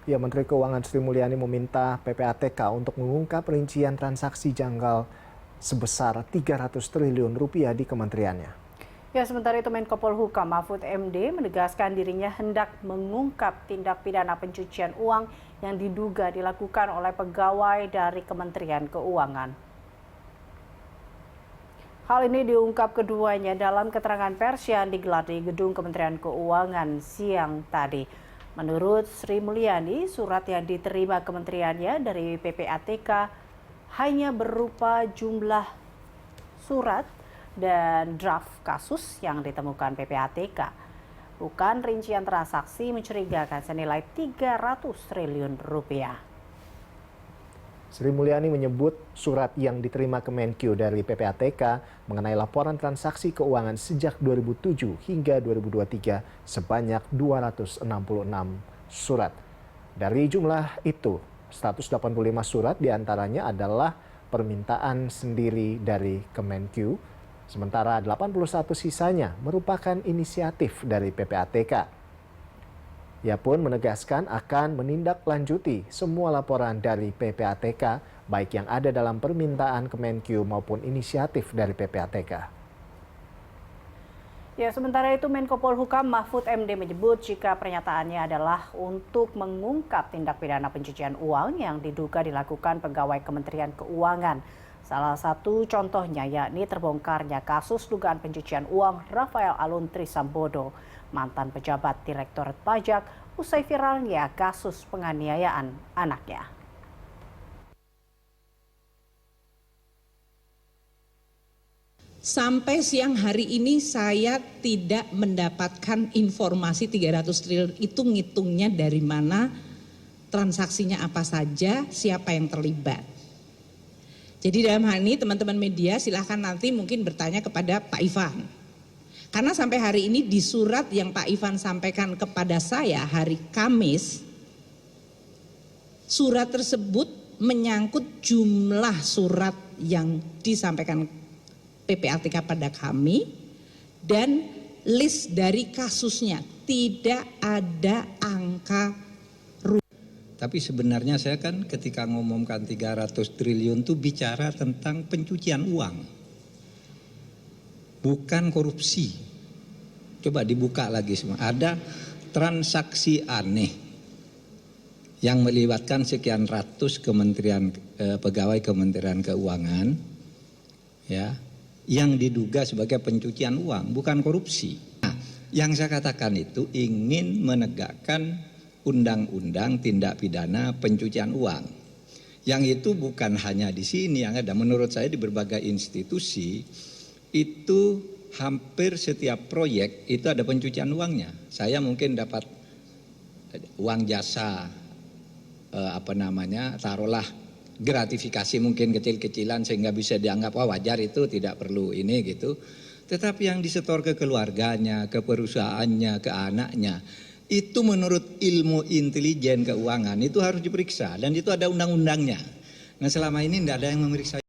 Ya, Menteri Keuangan Sri Mulyani meminta PPATK untuk mengungkap rincian transaksi janggal sebesar 300 triliun rupiah di kementeriannya. Ya, sementara itu Menko Polhukam Mahfud MD menegaskan dirinya hendak mengungkap tindak pidana pencucian uang yang diduga dilakukan oleh pegawai dari Kementerian Keuangan. Hal ini diungkap keduanya dalam keterangan pers yang digelar di Gedung Kementerian Keuangan siang tadi. Menurut Sri Mulyani, surat yang diterima kementeriannya dari PPATK hanya berupa jumlah surat dan draft kasus yang ditemukan PPATK. Bukan rincian transaksi mencurigakan senilai 300 triliun rupiah. Sri Mulyani menyebut surat yang diterima Kemenkyu dari PPATK mengenai laporan transaksi keuangan sejak 2007 hingga 2023 sebanyak 266 surat. Dari jumlah itu, 185 surat diantaranya adalah permintaan sendiri dari Kemenkyu, sementara 81 sisanya merupakan inisiatif dari PPATK. Ia pun menegaskan akan menindaklanjuti semua laporan dari PPATK, baik yang ada dalam permintaan Kemenkyu maupun inisiatif dari PPATK. Ya, sementara itu Menko Polhukam Mahfud MD menyebut jika pernyataannya adalah untuk mengungkap tindak pidana pencucian uang yang diduga dilakukan pegawai Kementerian Keuangan. Salah satu contohnya yakni terbongkarnya kasus dugaan pencucian uang Rafael Alun Trisambodo, mantan pejabat Direktorat Pajak, usai viralnya kasus penganiayaan anaknya. Sampai siang hari ini saya tidak mendapatkan informasi 300 triliun itu ngitungnya dari mana, transaksinya apa saja, siapa yang terlibat. Jadi dalam hal ini teman-teman media silahkan nanti mungkin bertanya kepada Pak Ivan. Karena sampai hari ini di surat yang Pak Ivan sampaikan kepada saya hari Kamis, surat tersebut menyangkut jumlah surat yang disampaikan PPATK pada kami dan list dari kasusnya, tidak ada angka. Tapi sebenarnya saya kan ketika ngomongkan 300 triliun itu bicara tentang pencucian uang. Bukan korupsi. Coba dibuka lagi semua. Ada transaksi aneh yang melibatkan sekian ratus pegawai Kementerian Keuangan, ya, yang diduga sebagai pencucian uang, bukan korupsi. Nah, yang saya katakan itu ingin menegakkan undang-undang tindak pidana pencucian uang. Yang itu bukan hanya di sini yang ada, menurut saya di berbagai institusi itu hampir setiap proyek itu ada pencucian uangnya. Saya mungkin dapat uang jasa taruhlah gratifikasi mungkin kecil-kecilan sehingga bisa dianggap wajar, itu tidak perlu ini gitu. Tetapi yang disetor ke keluarganya, ke perusahaannya, ke anaknya, itu menurut ilmu intelijen keuangan itu harus diperiksa dan itu ada undang-undangnya. Nah selama ini tidak ada yang memeriksa.